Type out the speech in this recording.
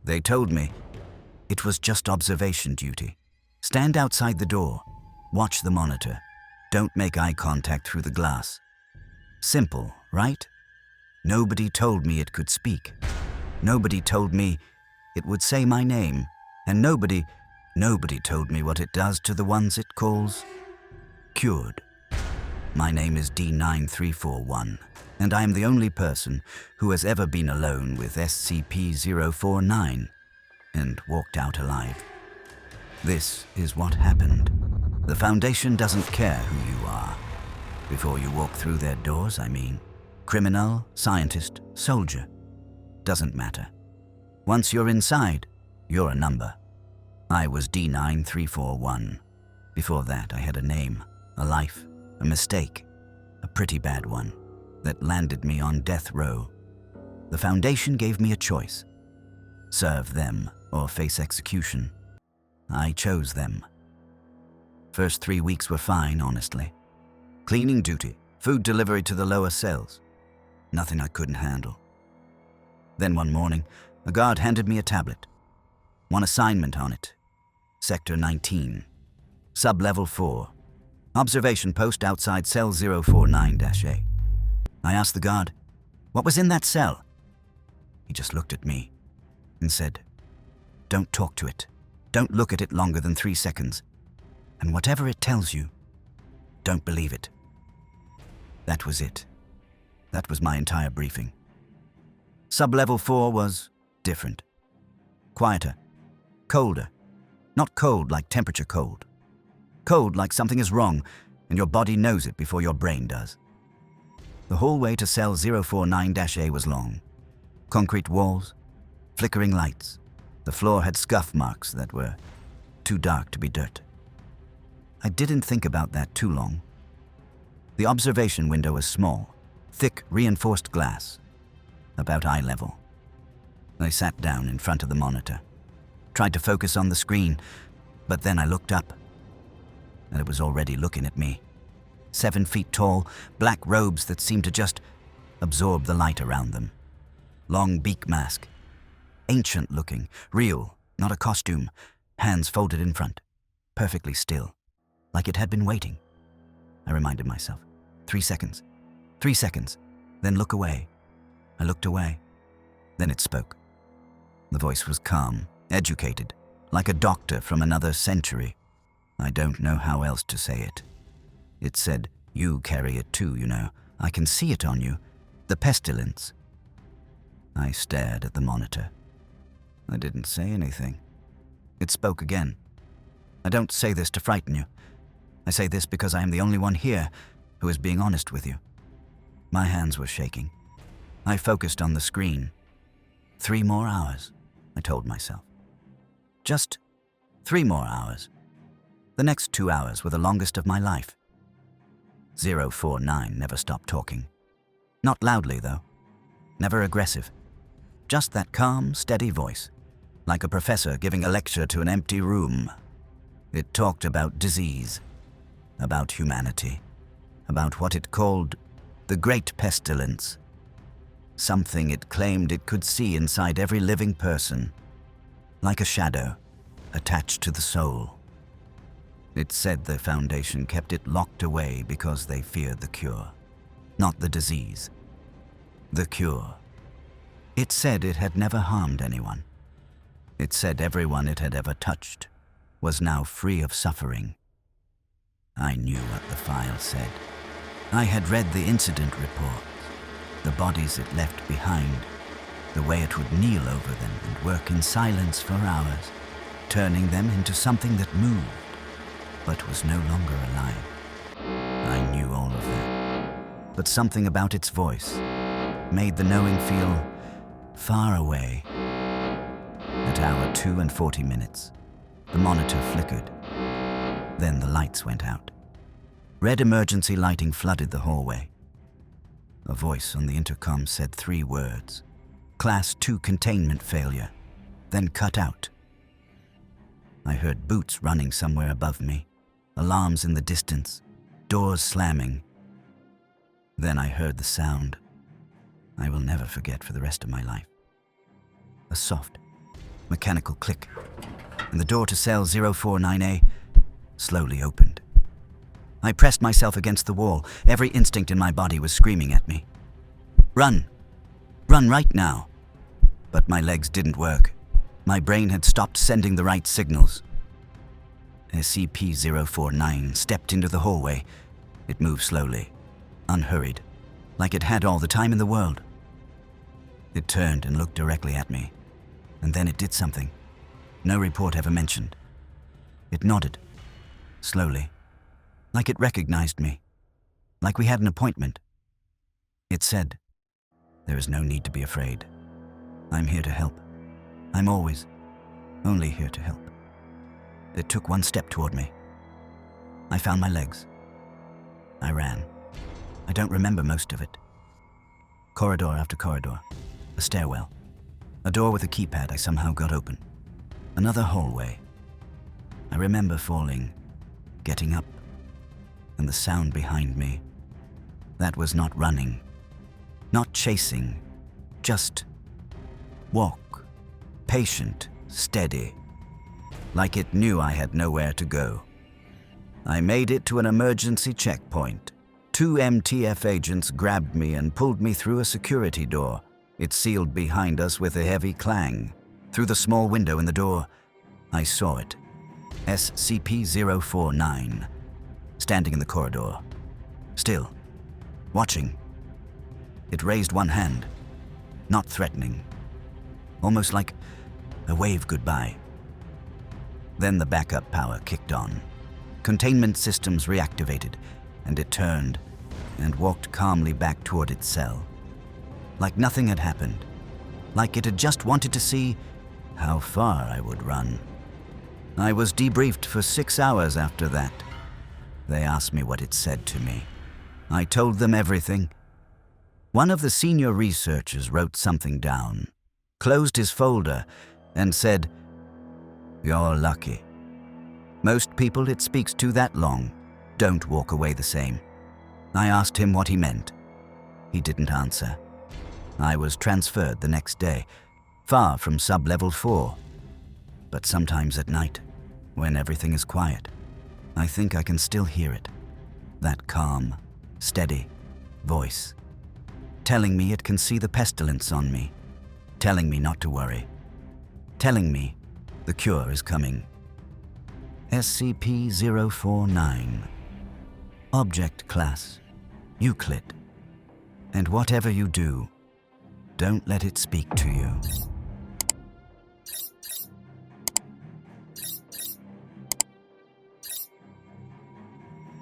They told me it was just observation duty. Stand outside the door, watch the monitor, don't make eye contact through the glass. Simple, right? Nobody told me it could speak. Nobody told me it would say my name, and nobody told me what it does to the ones it calls cured. My name is D9341, and I am the only person who has ever been alone with SCP-049 and walked out alive. This is what happened. The Foundation doesn't care who you are. Before you walk through their doors, I mean. Criminal, scientist, soldier. Doesn't matter. Once you're inside, you're a number. I was D9341. Before that, I had a name, a life, a mistake, a pretty bad one, that landed me on death row. The Foundation gave me a choice. Serve them or face execution. I chose them. First 3 weeks were fine, honestly. Cleaning duty, food delivery to the lower cells. Nothing I couldn't handle. Then one morning, a guard handed me a tablet. One assignment on it. Sector 19. Sub-level 4. Observation post outside cell 049-A. I asked the guard, what was in that cell? He just looked at me and said, don't talk to it. Don't look at it longer than 3 seconds. And whatever it tells you, don't believe it. That was it. That was my entire briefing. Sub-level 4 was different. Quieter. Colder. Not cold like temperature cold. Cold like something is wrong and your body knows it before your brain does. The hallway to cell 049-A was long. Concrete walls, flickering lights. The floor had scuff marks that were too dark to be dirt. I didn't think about that too long. The observation window was small, thick reinforced glass, about eye level. I sat down in front of the monitor, tried to focus on the screen, but then I looked up, and it was already looking at me. 7 feet tall, black robes that seemed to just absorb the light around them. Long beak mask. Ancient looking, real, not a costume, hands folded in front, perfectly still, like it had been waiting. I reminded myself, 3 seconds, 3 seconds, then look away. I looked away, then it spoke. The voice was calm, educated, like a doctor from another century. I don't know how else to say it. It said, you carry it too, you know. I can see it on you. The pestilence. I stared at the monitor. I didn't say anything. It spoke again. I don't say this to frighten you. I say this because I am the only one here who is being honest with you. My hands were shaking. I focused on the screen. 3 more hours, I told myself. Just 3 more hours. The next 2 hours were the longest of my life. 049 never stopped talking. Not loudly, though. Never aggressive. Just that calm, steady voice, like a professor giving a lecture to an empty room. It talked about disease, about humanity, about what it called the Great Pestilence. Something it claimed it could see inside every living person, like a shadow attached to the soul. It said the Foundation kept it locked away because they feared the cure, not the disease. The cure. It said it had never harmed anyone. It said everyone it had ever touched was now free of suffering. I knew what the file said. I had read the incident reports, the bodies it left behind, the way it would kneel over them and work in silence for hours, turning them into something that moved, but was no longer alive. I knew all of that, but something about its voice made the knowing feel far away. At hour 2 and 40 minutes, the monitor flickered. Then the lights went out. Red emergency lighting flooded the hallway. A voice on the intercom said 3 words. Class 2 containment failure, then cut out. I heard boots running somewhere above me, alarms in the distance, doors slamming. Then I heard the sound I will never forget for the rest of my life. A soft, Mechanical click, and the door to cell 049A slowly opened. I pressed myself against the wall. Every instinct in my body was screaming at me. Run! Run right now! But my legs didn't work. My brain had stopped sending the right signals. SCP-049 stepped into the hallway. It moved slowly, unhurried, like it had all the time in the world. It turned and looked directly at me, and then it did something no report ever mentioned. It nodded, slowly, like it recognized me, like we had an appointment. It said, "There is no need to be afraid. I'm here to help. I'm always, only here to help." It took one step toward me. I found my legs. I ran. I don't remember most of it. Corridor after corridor, a stairwell, a door with a keypad I somehow got open, another hallway. I remember falling, getting up, and the sound behind me. That was not running, not chasing, just walk, patient, steady, like it knew I had nowhere to go. I made it to an emergency checkpoint. 2 MTF agents grabbed me and pulled me through a security door. It sealed behind us with a heavy clang. Through the small window in the door, I saw it. SCP-049, standing in the corridor, still, watching. It raised one hand, not threatening, almost like a wave goodbye. Then the backup power kicked on. Containment systems reactivated, and it turned and walked calmly back toward its cell. Like nothing had happened. Like it had just wanted to see how far I would run. I was debriefed for 6 hours after that. They asked me what it said to me. I told them everything. One of the senior researchers wrote something down, closed his folder, and said, "You're lucky. Most people it speaks to that long don't walk away the same." I asked him what he meant. He didn't answer. I was transferred the next day, far from sub-level 4. But sometimes at night, when everything is quiet, I think I can still hear it. That calm, steady voice, telling me it can see the pestilence on me, telling me not to worry, telling me the cure is coming. SCP-049. Object Class Euclid. And whatever you do, don't let it speak to you.